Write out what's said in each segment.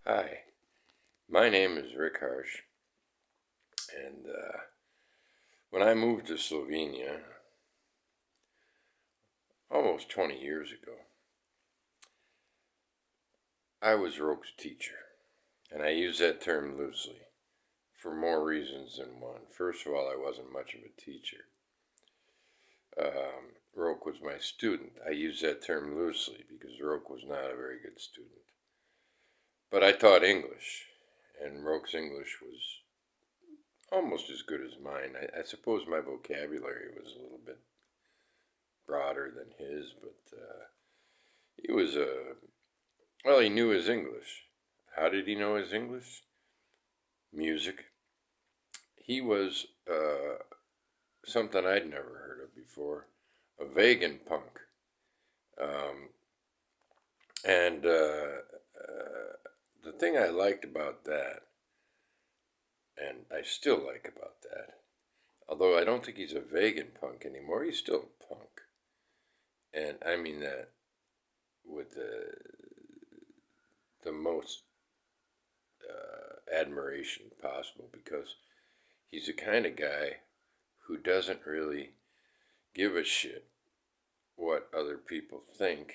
Hi, my name is Rick Harsh, and when I moved to Slovenia almost 20 years ago, I was Roke's teacher, and I use that term loosely for more reasons than one. First of all, I wasn't much of a teacher. Roke was my student. I use that term loosely because Roke was not a very good student. But I taught English, and Roke's English was almost as good as mine. I suppose my vocabulary was a little bit broader than his, but he was well, he knew his English. How did he know his English? Music. He was something I'd never heard of before, a vegan punk. Um, and the thing I liked about that, and I still like about that, although I don't think he's a vegan punk anymore, he's still a punk. And I mean that with the most admiration possible because he's the kind of guy who doesn't really give a shit what other people think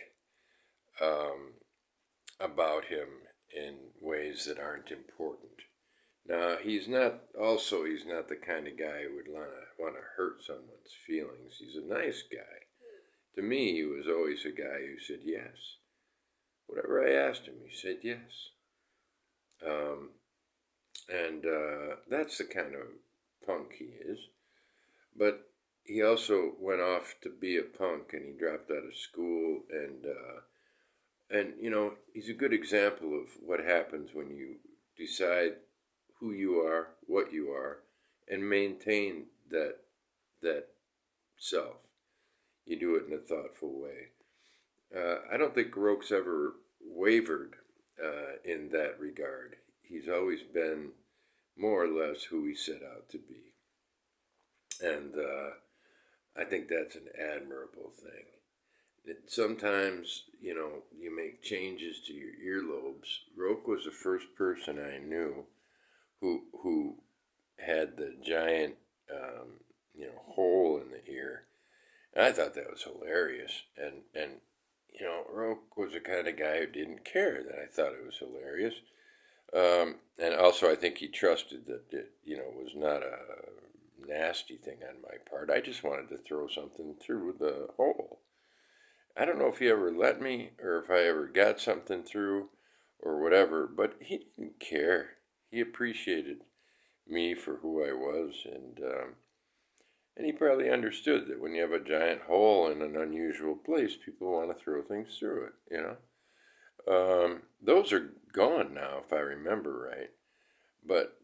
um, about him in ways that aren't important. Now, he's not the kind of guy who would want to hurt someone's feelings. He's a nice guy. To me, he was always a guy who said yes. Whatever I asked him, he said yes. Um, and that's the kind of punk he is. But he also went off to be a punk, and he dropped out of school, and he's a good example of what happens when you decide who you are, what you are, and maintain that self. You do it in a thoughtful way. I don't think Roke's ever wavered in that regard. He's always been more or less who he set out to be, and I think that's an admirable thing. Sometimes, you make changes to your earlobes. Roke was the first person I knew who had the giant, hole in the ear. And I thought that was hilarious. And Roke was the kind of guy who didn't care that I thought it was hilarious. And also, I think he trusted that it was not a nasty thing on my part. I just wanted to throw something through the hole. I don't know if he ever let me or if I ever got something through or whatever, but he didn't care. He appreciated me for who I was, and he probably understood that when you have a giant hole in an unusual place, people want to throw things through it. Those are gone now, if I remember right. But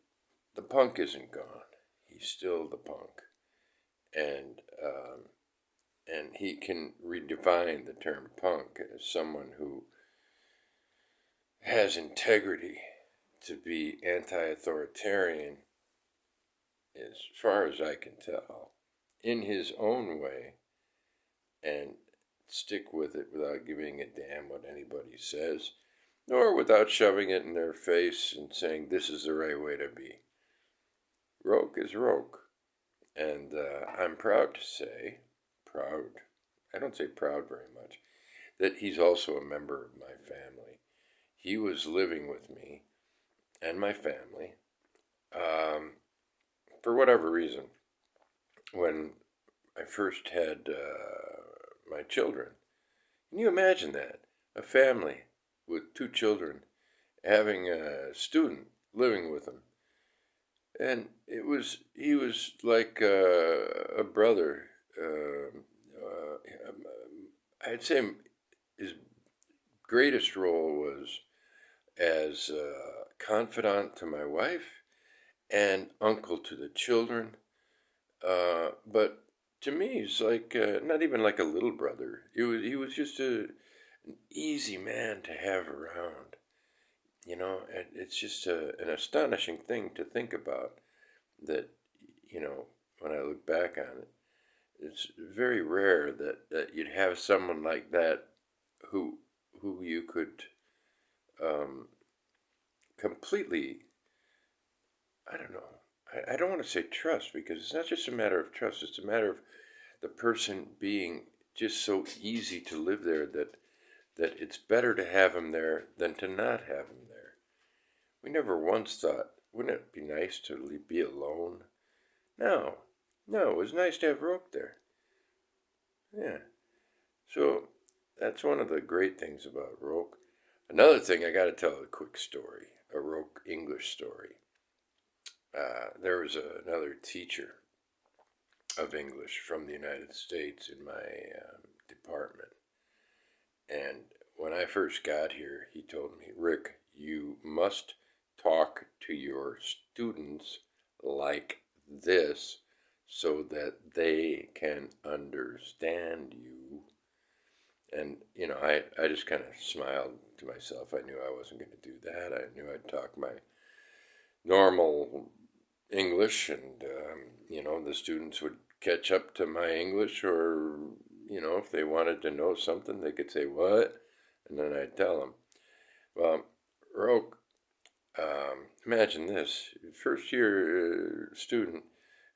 the punk isn't gone. He's still the punk, and and he can redefine the term punk as someone who has integrity to be anti-authoritarian, as far as I can tell, in his own way, and stick with it without giving a damn what anybody says, nor without shoving it in their face and saying this is the right way to be. Roke is Roke, and I'm proud to say, proud, I don't say proud very much, that he's also a member of my family. He was living with me and my family um, for whatever reason when I first had my children. Can you imagine that? A family with two children having a student living with them. And he was like a brother. I'd say his greatest role was as confidant to my wife and uncle to the children. But to me, he's like not even like a little brother. He was just an easy man to have around. And it's just an astonishing thing to think about. That when I look back on it, it's very rare that you'd have someone like that who you could um, completely, I don't know. I don't want to say trust because it's not just a matter of trust. It's a matter of the person being just so easy to live there that it's better to have him there than to not have him there. We never once thought, wouldn't it be nice to be alone? No, no, it was nice to have Roke there. Yeah. So that's one of the great things about Roke. Another thing, I got to tell a quick story, a Roke English story. There was another teacher of English from the United States in my department. And when I first got here, he told me, Rick, you must talk to your students like this so that they can understand you. And, I just kind of smiled to myself. I knew I wasn't going to do that. I knew I'd talk my normal English, and, the students would catch up to my English, or, if they wanted to know something, they could say, what? And then I'd tell them. Well, Roke, imagine this, first year student,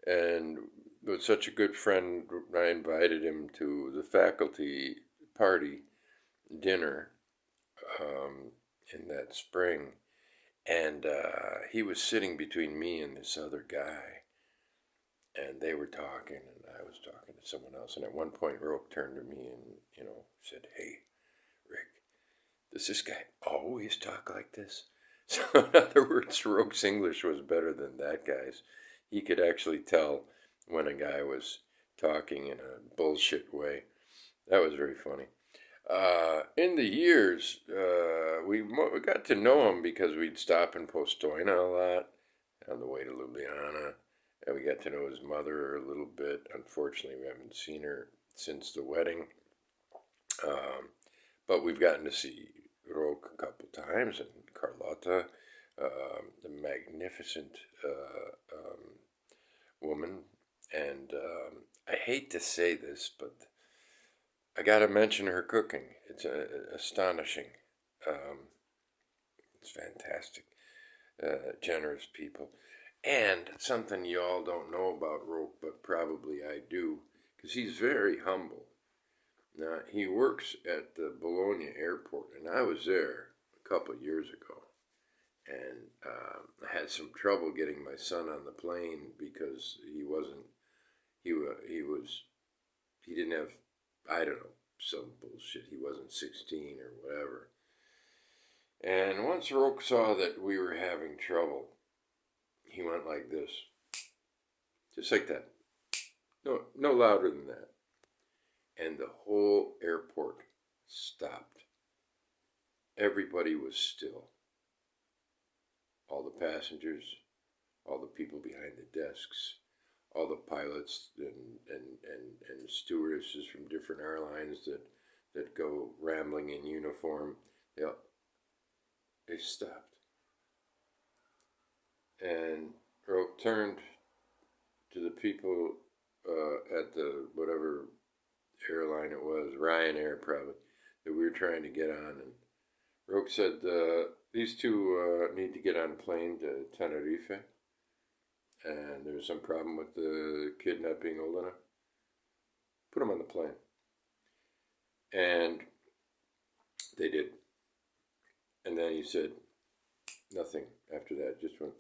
and was such a good friend, I invited him to the faculty party dinner in that spring. And he was sitting between me and this other guy. And they were talking, and I was talking to someone else. And at one point, Roke turned to me and, said, hey, Rick, does this guy always talk like this? So, in other words, Roke's English was better than that guy's. He could actually tell when a guy was talking in a bullshit way. That was very funny. In the years, we got to know him because we'd stop in Postojna a lot on the way to Ljubljana. And we got to know his mother a little bit. Unfortunately, we haven't seen her since the wedding. But we've gotten to see Roke a couple times, and Carlotta, the magnificent woman. And I hate to say this, but I got to mention her cooking. It's astonishing. It's fantastic. Generous people. And something you all don't know about Roke, but probably I do, because he's very humble. Now, he works at the Bologna airport, and I was there a couple of years ago. And I had some trouble getting my son on the plane because he didn't have, I don't know, some bullshit. He wasn't 16 or whatever. And once Roke saw that we were having trouble, he went like this. Just like that. No louder than that. And the whole airport stopped. Everybody was still. All the passengers, all the people behind the desks, all the pilots and stewardesses from different airlines that go rambling in uniform, they stopped. And Roke turned to the people at the whatever airline it was, Ryanair probably, that we were trying to get on. And Roke said, these two need to get on a plane to Tenerife. And there's some problem with the kid not being old enough. Put them on the plane. And they did. And then he said nothing after that, just went.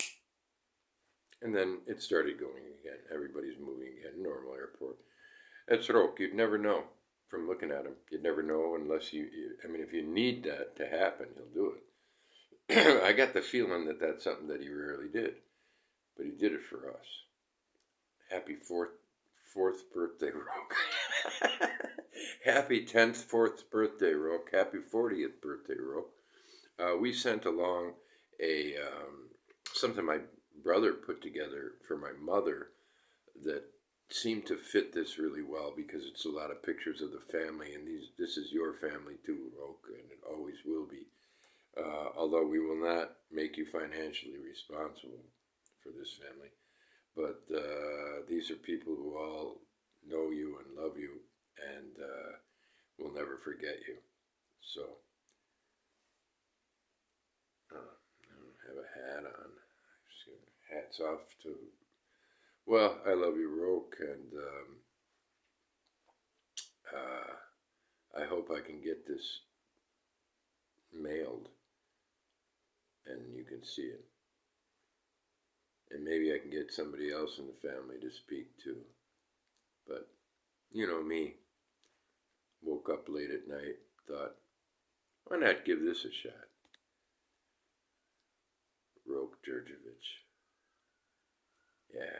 And then it started going again. Everybody's moving again, normal airport. That's Roke. You'd never know from looking at him. You'd never know unless if you need that to happen, he'll do it. I got the feeling that that's something that he rarely did. But he did it for us. Happy fourth birthday, Roke. Happy 10th, 4th birthday, Roke. Happy 40th birthday, Roke. We sent along something my brother put together for my mother that seemed to fit this really well because it's a lot of pictures of the family, and this is your family too, Roke, and it always will be. Although we will not make you financially responsible for this family. But these are people who all know you and love you and will never forget you. So, I don't have hat on. Hats off to, well, I love you, Roke, and I hope I can get this mailed and you can see it. And maybe I can get somebody else in the family to speak to. But, you know me, woke up late at night, thought, why not give this a shot? Roke Djurdjevic. Yeah.